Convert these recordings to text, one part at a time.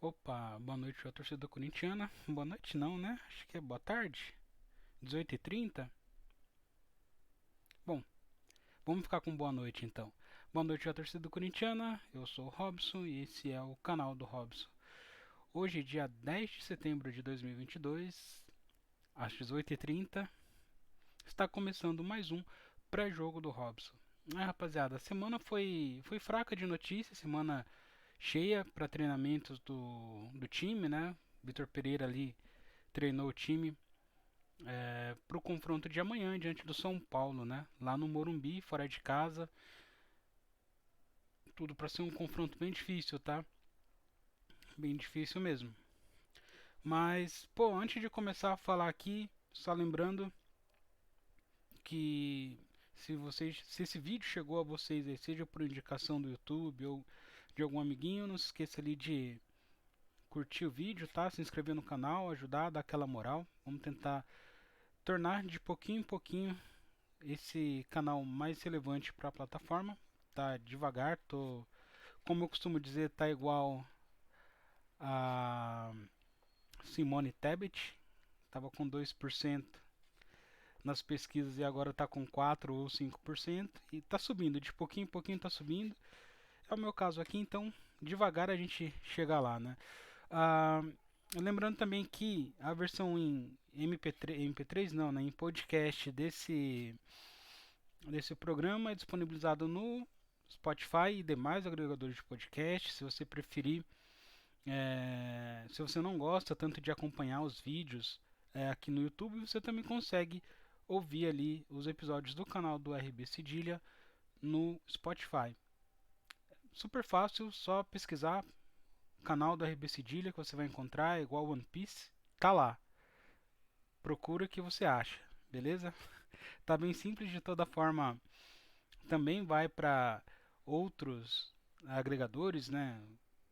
Opa, boa noite a torcida corintiana. Boa noite não, né? Acho que é boa tarde. 18h30. Bom, vamos ficar com boa noite então. Boa noite a torcida corintiana. Eu sou o Robson e esse é o canal do Robson. Hoje, dia 10 de setembro de 2022, às 18h30, está começando mais um pré-jogo do Robson. Rapaziada, a semana foi fraca de notícias, semana cheia para treinamentos do time, né? Vitor Pereira ali treinou o time para o confronto de amanhã diante do São Paulo, né? Lá no Morumbi, fora de casa. Tudo para ser um confronto bem difícil, tá? Bem difícil mesmo. Mas, pô, antes de começar a falar aqui, só lembrando que se esse vídeo chegou a vocês aí, seja por indicação do YouTube ou de algum amiguinho, não se esqueça ali de curtir o vídeo, tá? Se inscrever no canal, ajudar, dar aquela moral. Vamos tentar tornar de pouquinho em pouquinho esse canal mais relevante para a plataforma. Tá devagar, como eu costumo dizer, tá igual a Simone Tebet, tava com 2% nas pesquisas e agora tá com 4 ou 5% e tá subindo, de pouquinho em pouquinho tá subindo. É o meu caso aqui, então devagar a gente chega lá, né? Ah, lembrando também que a versão em MP3 não, né, em podcast desse programa é disponibilizado no Spotify e demais agregadores de podcast. Se você preferir, se você não gosta tanto de acompanhar os vídeos aqui no YouTube, você também consegue ouvir ali os episódios do canal do RB Cedilha no Spotify. Super fácil, só pesquisar canal do RB Cedilha que você vai encontrar, é igual One Piece, tá lá. Procura que você acha, beleza? Tá bem simples de toda forma. Também vai para outros agregadores, né?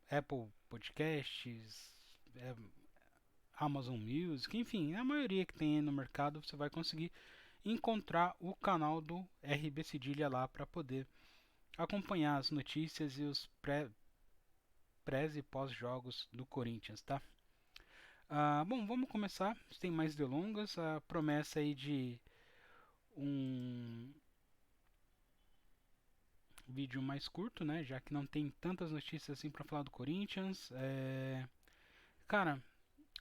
Apple Podcasts, Amazon Music, enfim, a maioria que tem aí no mercado você vai conseguir encontrar o canal do RB Cedilha lá para poder acompanhar as notícias e os pré e pós-jogos do Corinthians, tá? Bom, vamos começar, sem mais delongas, a promessa aí de um vídeo mais curto, né? Já que não tem tantas notícias assim para falar do Corinthians. Cara,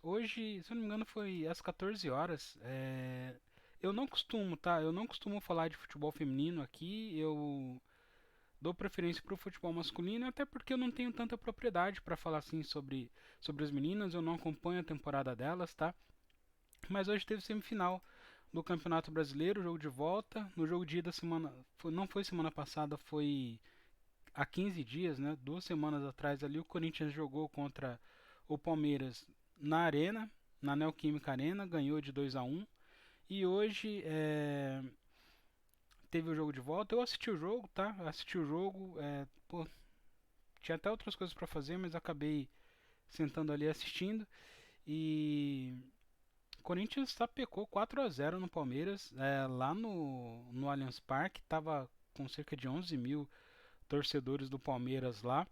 hoje, se eu não me engano, foi às 14 horas. Eu não costumo, tá? Eu não costumo falar de futebol feminino aqui. Eu dou preferência para o futebol masculino, até porque eu não tenho tanta propriedade para falar assim sobre as meninas. Eu não acompanho a temporada delas, tá? Mas hoje teve semifinal do Campeonato Brasileiro, jogo de volta. No jogo de ida semana, não foi semana passada, foi há 15 dias, né? 2 semanas atrás ali o Corinthians jogou contra o Palmeiras na Arena, na Neoquímica Arena, ganhou de 2-1. E hoje teve o jogo de volta. Eu assisti o jogo, tá? Assisti o jogo. Pô, tinha até outras coisas para fazer, mas acabei sentando ali assistindo. E o Corinthians sapecou 4-0 no Palmeiras, lá no Allianz Parque. Tava com cerca de 11 mil torcedores do Palmeiras lá.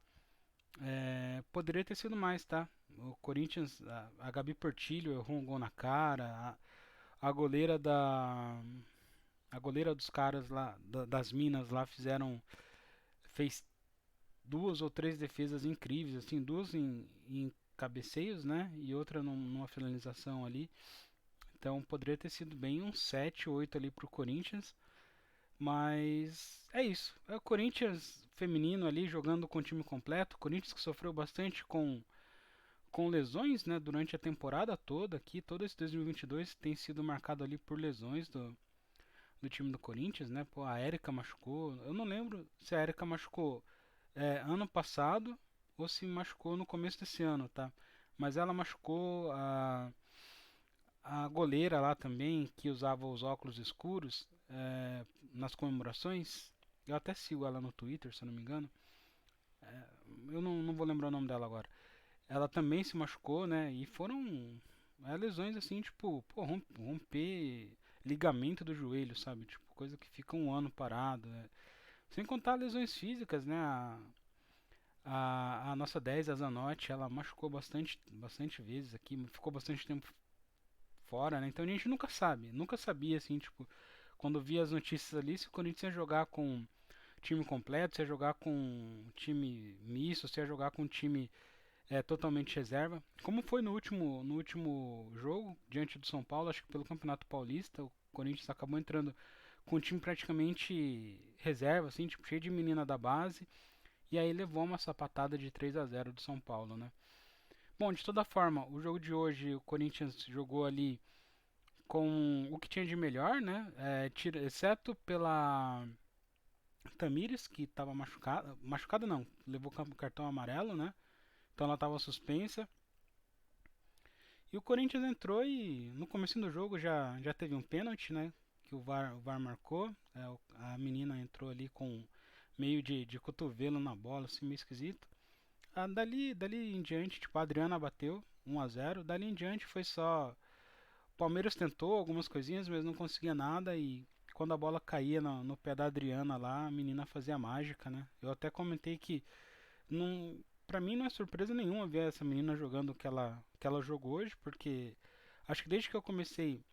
Poderia ter sido mais, tá? O Corinthians, a Gabi Portillo errou um gol na cara, a goleira a goleira dos caras lá, das Minas lá fez duas ou três defesas incríveis, assim, duas em cabeceios, né? E outra numa finalização ali. Então poderia ter sido bem um 7 8 ali pro Corinthians. Mas é isso. É o Corinthians feminino ali jogando com o time completo. O Corinthians que sofreu bastante com lesões, né, durante a temporada toda aqui. Todo esse 2022 tem sido marcado ali por lesões do time do Corinthians, né? Pô, a Erika machucou. Eu não lembro se a Erika machucou ano passado ou se machucou no começo desse ano, tá? Mas ela machucou a goleira lá também, que usava os óculos escuros nas comemorações. Eu até sigo ela no Twitter, se eu não me engano. Eu não vou lembrar o nome dela agora. Ela também se machucou, né? E foram lesões assim, tipo, pô, romper ligamento do joelho, sabe? Tipo, coisa que fica um ano parado. Sem contar lesões físicas, né? A nossa 10, a Zanotti, ela machucou bastante vezes aqui, ficou bastante tempo fora, né? Então a gente nunca sabe, nunca sabia assim, tipo, quando via as notícias ali, se o Corinthians ia jogar com time completo, se ia jogar com time misto, se ia jogar com time totalmente reserva. Como foi no último jogo, diante do São Paulo, acho que pelo Campeonato Paulista, o Corinthians acabou entrando com um time praticamente reserva, assim, tipo, cheio de menina da base, e aí levou uma sapatada de 3-0 do São Paulo, né? Bom, de toda forma, o jogo de hoje, o Corinthians jogou ali com o que tinha de melhor, né? Exceto pela Tamires, que estava machucada. Machucada não, levou cartão amarelo, né? Então ela estava suspensa. E o Corinthians entrou e no começo do jogo já teve um pênalti, né? Que o VAR marcou. A menina entrou ali com meio de cotovelo na bola, assim, meio esquisito. Dali em diante, tipo, a Adriana bateu 1-0. Dali em diante foi só. O Palmeiras tentou algumas coisinhas, mas não conseguia nada. E quando a bola caía no pé da Adriana lá, a menina fazia mágica, né? Eu até comentei que não, pra mim não é surpresa nenhuma ver essa menina jogando o que ela jogou hoje, porque acho que desde que eu comecei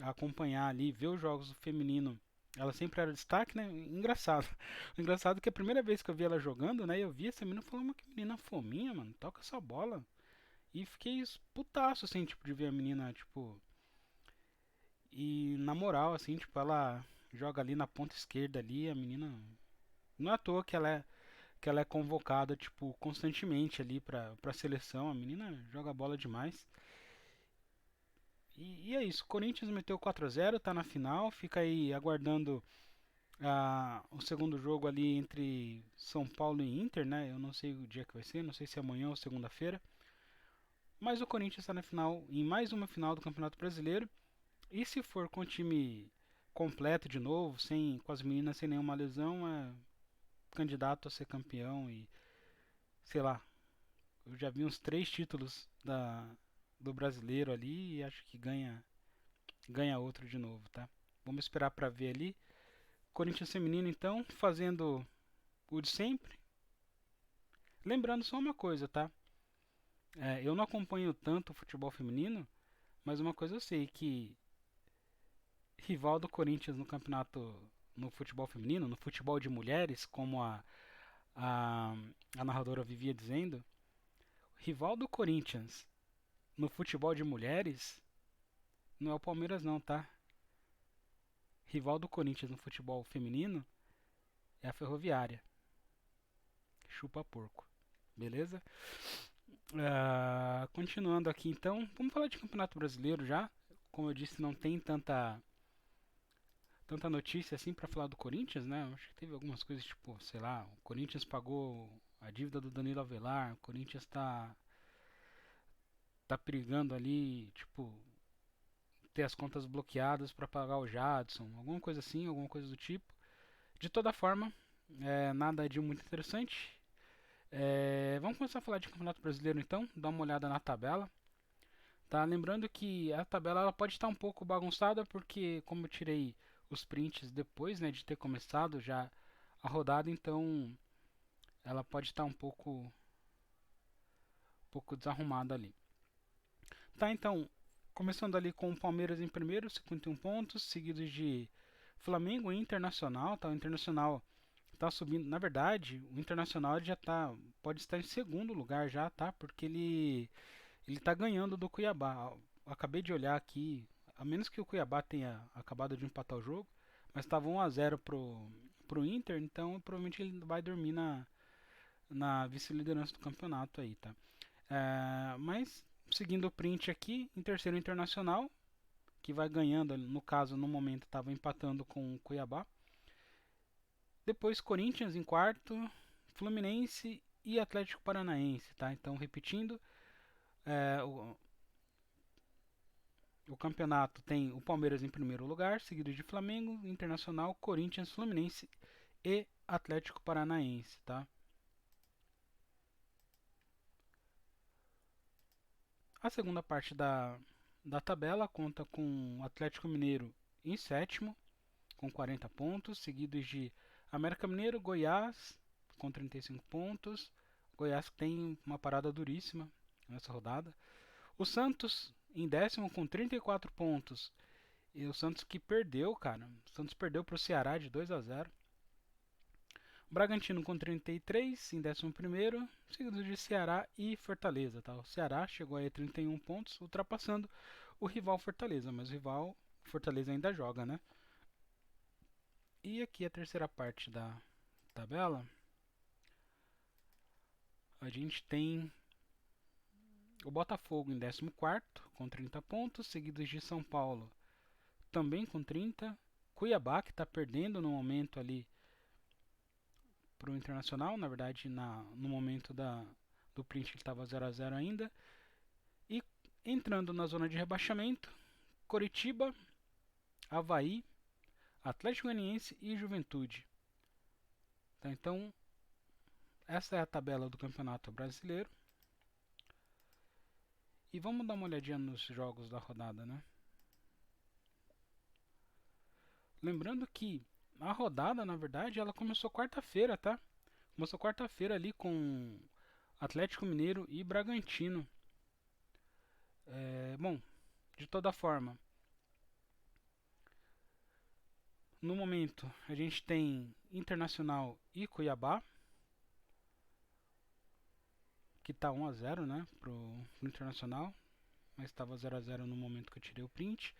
a acompanhar ali, ver os jogos do feminino, ela sempre era destaque, né? Engraçado. O engraçado é que a primeira vez que eu vi ela jogando, né? Eu vi essa menina falando, mas que menina fominha, mano, toca essa bola. E fiquei putaço, assim, tipo, de ver a menina, tipo. E na moral, assim, tipo, ela joga ali na ponta esquerda ali, a menina. Não é à toa que ela é convocada, tipo, constantemente ali pra seleção. A menina joga bola demais. E é isso. O Corinthians meteu 4-0, tá na final. Fica aí aguardando o segundo jogo ali entre São Paulo e Inter, né? Eu não sei o dia que vai ser, não sei se é amanhã ou segunda-feira. Mas o Corinthians está na final, em mais uma final do Campeonato Brasileiro. E se for com o time completo de novo, com as meninas sem nenhuma lesão, é candidato a ser campeão e sei lá. Eu já vi uns 3 títulos do brasileiro ali e acho que ganha outro de novo, tá? Vamos esperar para ver ali. Corinthians feminino então fazendo o de sempre. Lembrando só uma coisa, tá? Eu não acompanho tanto o futebol feminino, mas uma coisa eu sei que rival do Corinthians no campeonato no futebol feminino, no futebol de mulheres, como a, a narradora vivia dizendo, rival do Corinthians no futebol de mulheres não é o Palmeiras não, tá? Rival do Corinthians no futebol feminino é a Ferroviária. Chupa porco. Beleza? Continuando aqui então, vamos falar de Campeonato Brasileiro já. Como eu disse, não tem tanta notícia assim para falar do Corinthians, né? Acho que teve algumas coisas tipo, sei lá, o Corinthians pagou a dívida do Danilo Avelar, o Corinthians tá perigando ali, tipo, ter as contas bloqueadas para pagar o Jadson, alguma coisa assim, alguma coisa do tipo. De toda forma, nada de muito interessante. Vamos começar a falar de Campeonato Brasileiro então, dar uma olhada na tabela. Tá? Lembrando que a tabela ela pode estar um pouco bagunçada porque como eu tirei os prints depois, né, de ter começado já a rodada, então ela pode estar um pouco desarrumada ali. Tá, então, começando ali com o Palmeiras em primeiro, 51 pontos, seguidos de Flamengo e Internacional, tá? O Internacional tá subindo, na verdade, o Internacional já pode estar em segundo lugar já, tá? Porque ele tá ganhando do Cuiabá. Eu acabei de olhar aqui, a menos que o Cuiabá tenha acabado de empatar o jogo, mas estava 1-0 pro Inter, então provavelmente ele vai dormir na vice-liderança do campeonato aí, tá? Mas seguindo o print aqui, em terceiro Internacional, que vai ganhando, no caso, no momento estava empatando com o Cuiabá. Depois Corinthians em quarto, Fluminense e Atlético Paranaense, tá? Então repetindo, o campeonato tem o Palmeiras em primeiro lugar, seguido de Flamengo, Internacional, Corinthians, Fluminense e Atlético Paranaense, tá? A segunda parte da tabela conta com o Atlético Mineiro em sétimo, com 40 pontos, seguidos de América Mineiro, Goiás, com 35 pontos, Goiás que tem uma parada duríssima nessa rodada. O Santos em décimo com 34 pontos. E o Santos que perdeu, cara. O Santos perdeu para o Ceará de 2-0. Bragantino com 33 em décimo primeiro, seguido de Ceará e Fortaleza. Tá? O Ceará chegou a 31 pontos, ultrapassando o rival Fortaleza, mas o rival Fortaleza ainda joga, né? E aqui a terceira parte da tabela, a gente tem o Botafogo em 14º com 30 pontos, seguidos de São Paulo também com 30, Cuiabá que está perdendo no momento ali para o Internacional, na verdade no momento do print ele estava 0-0 ainda, e entrando na zona de rebaixamento, Coritiba, Avaí, Atlético Goianiense e Juventude. Tá, então, essa é a tabela do Campeonato Brasileiro. E vamos dar uma olhadinha nos jogos da rodada, né? Lembrando que a rodada, na verdade, ela começou quarta-feira, tá? Começou quarta-feira ali com Atlético Mineiro e Bragantino. Bom, de toda forma, no momento a gente tem Internacional e Cuiabá, que tá 1-0, né, pro Internacional, mas estava 0-0 no momento que eu tirei o print.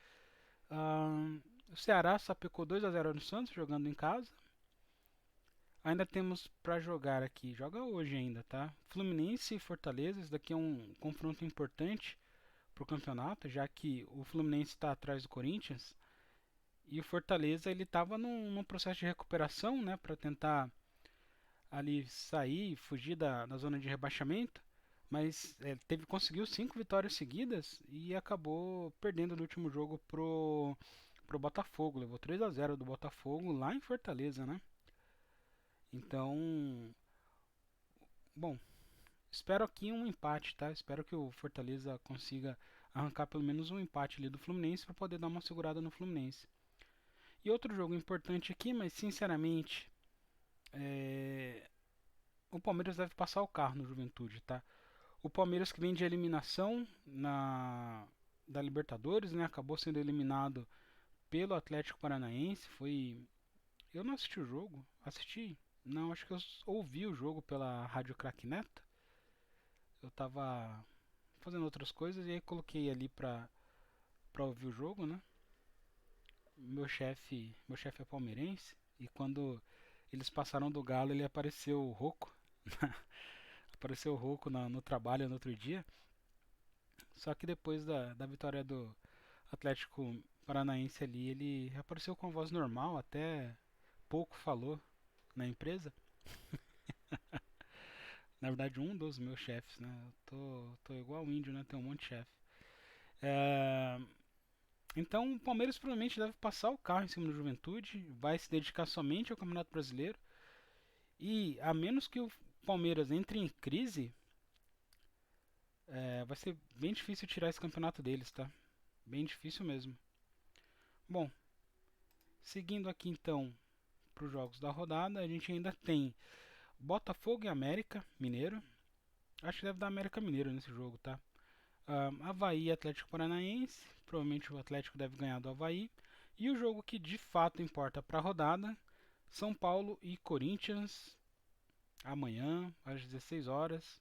O Ceará sapecou 2-0 no Santos, jogando em casa. Ainda temos para jogar aqui, joga hoje ainda, tá? Fluminense e Fortaleza, isso daqui é um confronto importante pro campeonato, já que o Fluminense está atrás do Corinthians e o Fortaleza ele estava num processo de recuperação, né, para tentar ali sair, fugir da zona de rebaixamento, mas conseguiu 5 vitórias seguidas e acabou perdendo no último jogo pro Botafogo, levou 3-0 do Botafogo lá em Fortaleza, né? Então, bom, espero aqui um empate, tá? Espero que o Fortaleza consiga arrancar pelo menos um empate ali do Fluminense para poder dar uma segurada no Fluminense. E outro jogo importante aqui, mas sinceramente, o Palmeiras deve passar o carro no Juventude, tá? O Palmeiras que vem de eliminação da Libertadores, né? Acabou sendo eliminado pelo Atlético Paranaense. Eu não assisti o jogo. Assisti? Não, acho que eu ouvi o jogo pela Rádio Crack Neto. Eu tava fazendo outras coisas e aí coloquei ali pra ouvir o jogo, né? Meu chefe é palmeirense e quando eles passaram do Galo, ele apareceu rouco. Apareceu rouco no trabalho no outro dia. Só que depois da vitória do Atlético Paranaense ali, ele apareceu com a voz normal, até pouco falou na empresa. Na verdade, um dos meus chefes, né? Eu tô igual o índio, né? Tem um monte de chefe. É, Então, o Palmeiras provavelmente deve passar o carro em cima do Juventude, vai se dedicar somente ao Campeonato Brasileiro. E a menos que o Palmeiras entre em crise, vai ser bem difícil tirar esse campeonato deles, tá? Bem difícil mesmo. Bom, seguindo aqui então para os jogos da rodada, a gente ainda tem Botafogo e América Mineiro. Acho que deve dar América Mineiro nesse jogo, tá? Avaí e Atlético Paranaense. Provavelmente o Atlético deve ganhar do Avaí. E o jogo que de fato importa para a rodada: São Paulo e Corinthians. Amanhã, às 16 horas.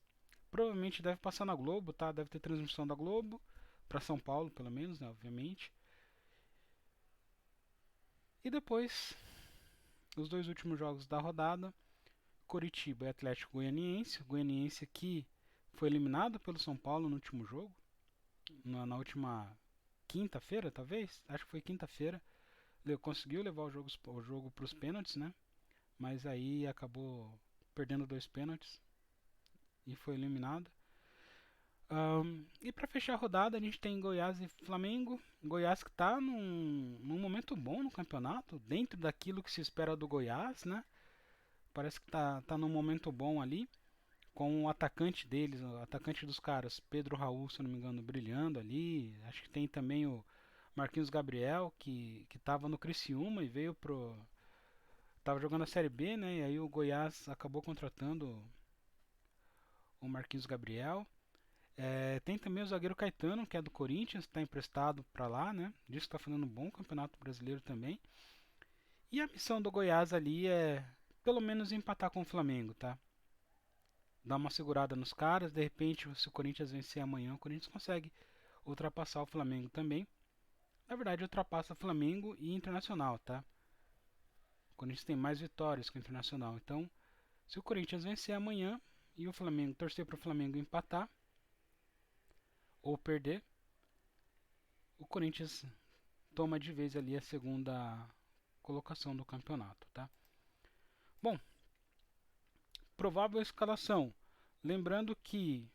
Provavelmente deve passar na Globo, tá? Deve ter transmissão da Globo. Para São Paulo, pelo menos, né? Obviamente. E depois, os dois últimos jogos da rodada: Coritiba e Atlético Goianiense. O Goianiense que foi eliminado pelo São Paulo no último jogo, na última quinta-feira, talvez? Acho que foi quinta-feira. Ele conseguiu levar o jogo para os pênaltis, né? Mas aí acabou perdendo 2 pênaltis e foi eliminado. E para fechar a rodada, a gente tem Goiás e Flamengo. Goiás que está num momento bom no campeonato, dentro daquilo que se espera do Goiás, né? Parece que tá num momento bom ali, com o atacante deles, o atacante dos caras, Pedro Raul, se eu não me engano, brilhando ali. Acho que tem também o Marquinhos Gabriel, que estava no Criciúma e veio pro. Tava jogando a Série B, né? E aí o Goiás acabou contratando o Marquinhos Gabriel. Tem também o zagueiro Caetano, que é do Corinthians, está emprestado para lá, né? Diz que está fazendo um bom campeonato brasileiro também. E a missão do Goiás ali é pelo menos empatar com o Flamengo, tá? Dar uma segurada nos caras, de repente, se o Corinthians vencer amanhã, o Corinthians consegue ultrapassar o Flamengo também. Na verdade, ultrapassa o Flamengo e Internacional, tá? O Corinthians tem mais vitórias que o Internacional. Então, se o Corinthians vencer amanhã e o Flamengo torcer para o Flamengo empatar ou perder, o Corinthians toma de vez ali a segunda colocação do campeonato, tá? Bom, provável escalação. Lembrando que,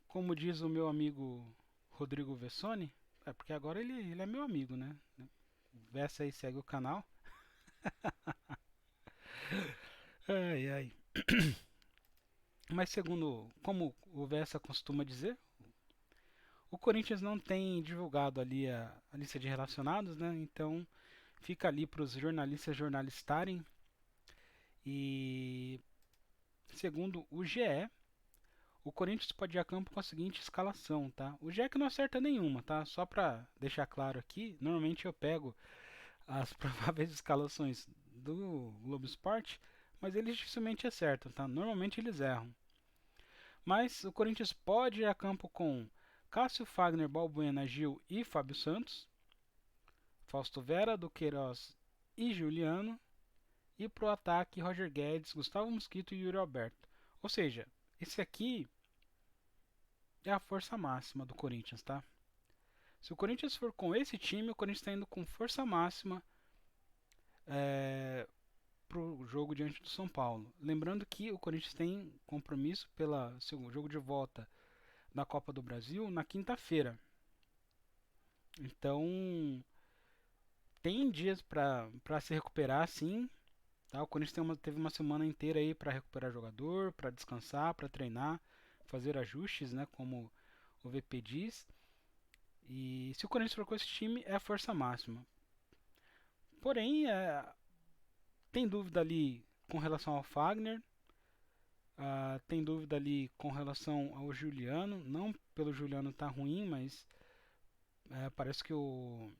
como diz o meu amigo Rodrigo Vessoni, porque agora ele é meu amigo, né? Vessa aí segue o canal. Ai, ai. Mas segundo, como o Vessa costuma dizer, o Corinthians não tem divulgado ali a lista de relacionados, né? Então fica ali para os jornalistas jornalistarem. E segundo o GE, o Corinthians pode ir a campo com a seguinte escalação, tá? O GE que não acerta nenhuma, tá? Só para deixar claro aqui, normalmente eu pego as prováveis escalações do Globo Esporte, mas eles dificilmente acertam, tá? Normalmente eles erram. Mas o Corinthians pode ir a campo com Cássio, Fagner, Balbuena, Gil e Fábio Santos, Fausto Vera, Duqueiroz e Juliano, e pro ataque Roger Guedes, Gustavo Mosquito e Yuri Alberto. Ou seja, esse aqui é a força máxima do Corinthians, tá? Se o Corinthians for com esse time, o Corinthians está indo com força máxima pro jogo diante do São Paulo. Lembrando que o Corinthians tem compromisso pelo seu jogo de volta da Copa do Brasil na quinta-feira. Então, tem dias para se recuperar, sim. Tá? O Corinthians teve uma semana inteira aí para recuperar jogador, para descansar, para treinar, fazer ajustes, né, como o VP diz. E se o Corinthians for com esse time, é a força máxima. Porém, tem dúvida ali com relação ao Fagner, tem dúvida ali com relação ao Juliano. Não pelo Juliano estar ruim, mas parece que o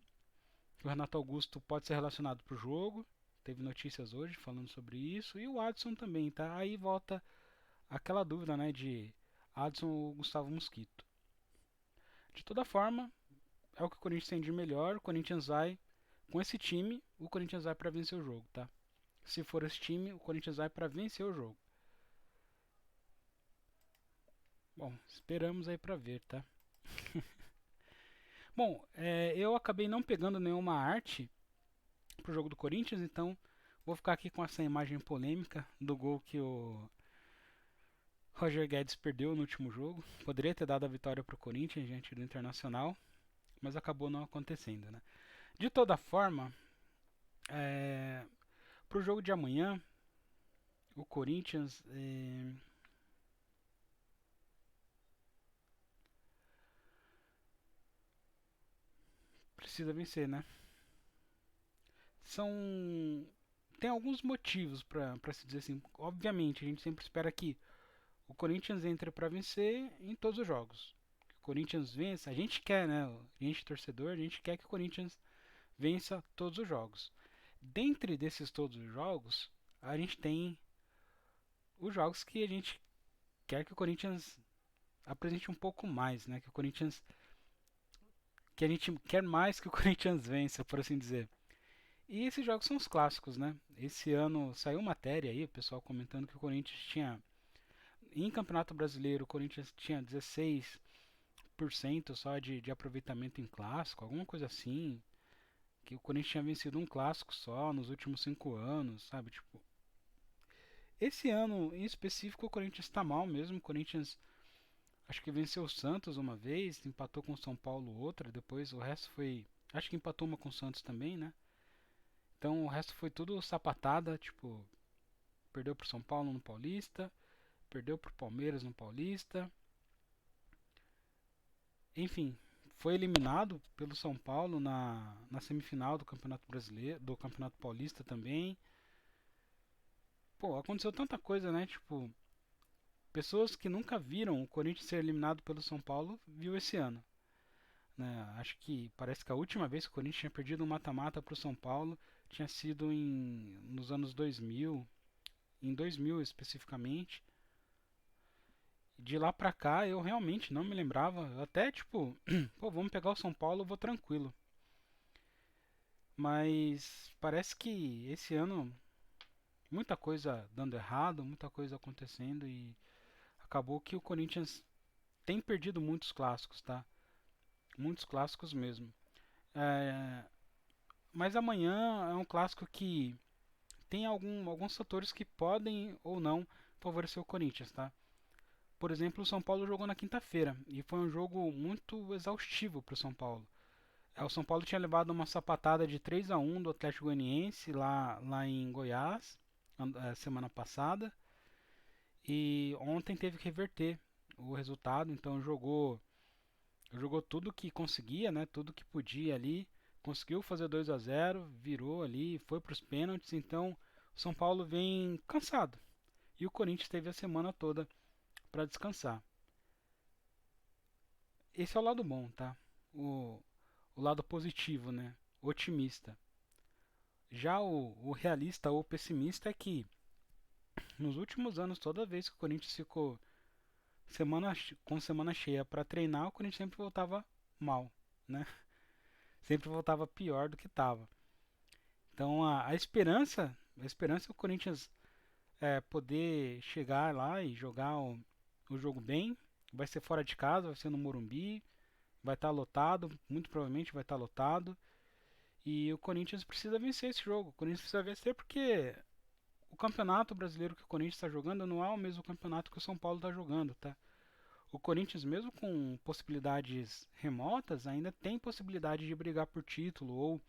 Renato Augusto pode ser relacionado para o jogo. Teve notícias hoje falando sobre isso. E o Adson também, tá? Aí volta aquela dúvida, né, de Adson ou Gustavo Mosquito. De toda forma, é o que o Corinthians tem de melhor. O Corinthians vai, com esse time, o Corinthians vai para vencer o jogo, tá? Se for esse time, o Corinthians vai para vencer o jogo. Bom, esperamos aí para ver, tá? Bom, eu acabei não pegando nenhuma arte pro jogo do Corinthians, então vou ficar aqui com essa imagem polêmica do gol que o Roger Guedes perdeu no último jogo. Poderia ter dado a vitória pro Corinthians diante do Internacional, mas acabou não acontecendo, né? De toda forma, pro jogo de amanhã, o Corinthians precisa vencer, né? São tem alguns motivos para se dizer assim. Obviamente, a gente sempre espera que o Corinthians entre para vencer em todos os jogos. Que o Corinthians vença, a gente quer, né? A gente torcedor, a gente quer que o Corinthians vença todos os jogos. Dentre desses todos os jogos, a gente tem os jogos que a gente quer que o Corinthians apresente um pouco mais, né? Que o Corinthians que a gente quer mais que o Corinthians vença, por assim dizer. E esses jogos são os clássicos, né? Esse ano saiu matéria aí, o pessoal comentando que o Corinthians tinha em Campeonato Brasileiro, o Corinthians tinha 16% só de aproveitamento em clássico, alguma coisa assim. Que o Corinthians tinha vencido um clássico só nos últimos 5 anos, sabe? Tipo, esse ano em específico o Corinthians está mal mesmo. O Corinthians acho que venceu o Santos uma vez, empatou com o São Paulo outra, depois o resto foi. Acho que empatou uma com o Santos também, né? Então o resto foi tudo sapatada, tipo, perdeu pro São Paulo no Paulista, perdeu pro Palmeiras no Paulista. Enfim, foi eliminado pelo São Paulo na semifinal do Campeonato Brasileiro, do Campeonato Paulista também. Pô, aconteceu tanta coisa, né? Tipo, pessoas que nunca viram o Corinthians ser eliminado pelo São Paulo viu esse ano, né? Acho que parece que a última vez que o Corinthians tinha perdido um mata-mata para o São Paulo tinha sido nos anos 2000, em 2000 especificamente. De lá pra cá eu realmente não me lembrava, até tipo, pô, vamos pegar o São Paulo, eu vou tranquilo. Mas parece que esse ano muita coisa dando errado, muita coisa acontecendo e acabou que o Corinthians tem perdido muitos clássicos, tá? Muitos clássicos mesmo. É, mas amanhã é um clássico que tem alguns fatores que podem ou não favorecer o Corinthians, tá? Por exemplo, o São Paulo jogou na quinta-feira e foi um jogo muito exaustivo para o São Paulo. O São Paulo tinha levado uma sapatada de 3-1 do Atlético Goianiense lá em Goiás, semana passada, e ontem teve que reverter o resultado, então jogou tudo que conseguia, né, tudo que podia ali, conseguiu fazer 2-0, virou ali, foi para os pênaltis, então o São Paulo vem cansado. E o Corinthians teve a semana toda para descansar. Esse é o lado bom, tá? O lado positivo, né? Otimista. Já o realista ou pessimista é que nos últimos anos, toda vez que o Corinthians ficou com semana cheia para treinar, o Corinthians sempre voltava mal, né? Sempre voltava pior do que estava. Então a esperança é o Corinthians poder chegar lá e jogar o jogo bem. Vai ser fora de casa, vai ser no Morumbi, vai estar lotado, muito provavelmente vai estar lotado. E o Corinthians precisa vencer esse jogo. O Corinthians precisa vencer porque o campeonato brasileiro que o Corinthians está jogando não é o mesmo campeonato que o São Paulo está jogando, tá? O Corinthians, mesmo com possibilidades remotas, ainda tem possibilidade de brigar por título ou,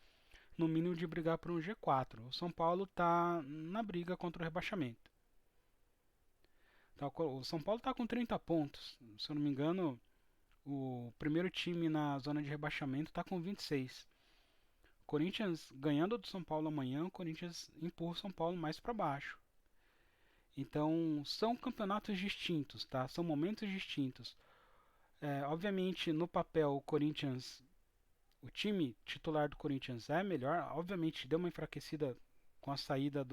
no mínimo, de brigar por um G4. O São Paulo está na briga contra o rebaixamento. Tá, o São Paulo está com 30 pontos. Se eu não me engano, o primeiro time na zona de rebaixamento está com 26. Corinthians ganhando do São Paulo amanhã, o Corinthians empurra o São Paulo mais para baixo. Então, são campeonatos distintos, tá? São momentos distintos. Obviamente, no papel, o time titular do Corinthians é melhor. Obviamente, deu uma enfraquecida com a saída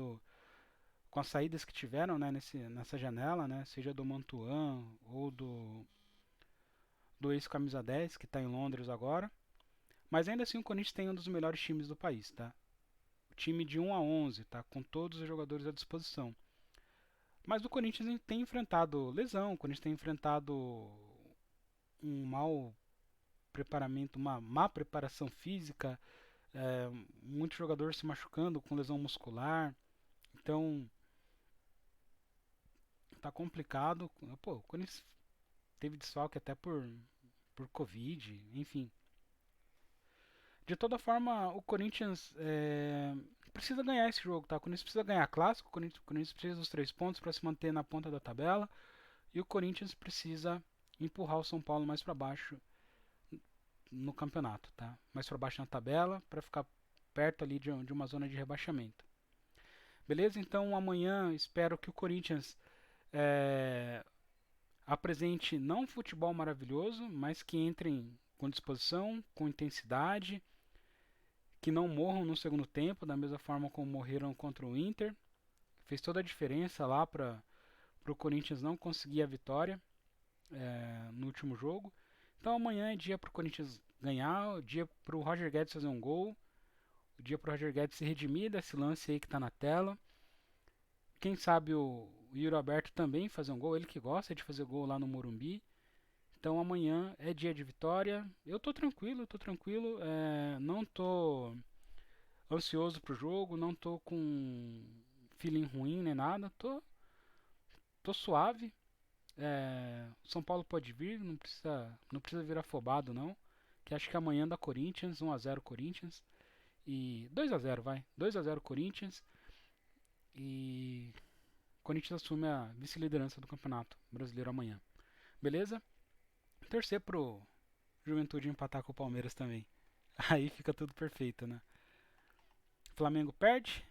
com as saídas que tiveram, né, nessa janela, né? Seja do Mantuan ou do ex-camisa 10 que está em Londres agora. Mas ainda assim, o Corinthians tem um dos melhores times do país, tá? O time de 1 a 11, tá? Com todos os jogadores à disposição. Mas o Corinthians tem enfrentado lesão, o Corinthians tem enfrentado um mau preparamento, uma má preparação física, muitos jogadores se machucando com lesão muscular. Então, tá complicado. Pô, o Corinthians teve desfalque até por Covid, enfim. De toda forma, o Corinthians precisa ganhar esse jogo, tá? O Corinthians precisa ganhar clássico, o Corinthians precisa dos 3 pontos para se manter na ponta da tabela. E o Corinthians precisa empurrar o São Paulo mais para baixo no campeonato, tá? Mais para baixo na tabela para ficar perto ali de uma zona de rebaixamento. Beleza? Então amanhã espero que o Corinthians é, apresente não um futebol maravilhoso, mas que entrem com disposição, com intensidade, que não morram no segundo tempo, da mesma forma como morreram contra o Inter. Fez toda a diferença lá para o Corinthians não conseguir a vitória no último jogo. Então amanhã é dia para o Corinthians ganhar, dia para o Roger Guedes fazer um gol, o dia para o Roger Guedes se redimir desse lance aí que está na tela. Quem sabe o Yuri Alberto também fazer um gol, ele que gosta de fazer gol lá no Morumbi. Então amanhã é dia de vitória. Eu tô tranquilo, não tô ansioso pro jogo, não tô com feeling ruim nem nada, tô suave. São Paulo pode vir, não precisa vir afobado não. Que acho que amanhã dá Corinthians, 1-0 Corinthians e 2-0 vai, 2-0 Corinthians e Corinthians assume a vice-liderança do Campeonato Brasileiro amanhã. Beleza? Torcer pro Juventude empatar com o Palmeiras também. Aí fica tudo perfeito, né? Flamengo perde,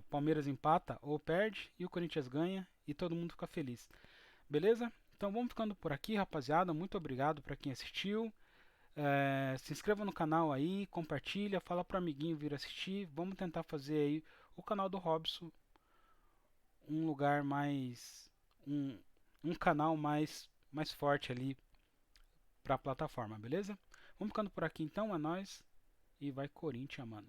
Palmeiras empata ou perde e o Corinthians ganha e todo mundo fica feliz. Beleza? Então vamos ficando por aqui, rapaziada. Muito obrigado para quem assistiu. Se inscreva no canal aí, compartilha, fala pro amiguinho vir assistir. Vamos tentar fazer aí o canal do Robson um lugar mais, um canal mais forte ali para a plataforma, beleza? Vamos ficando por aqui então, é nóis e vai Corinthians, mano.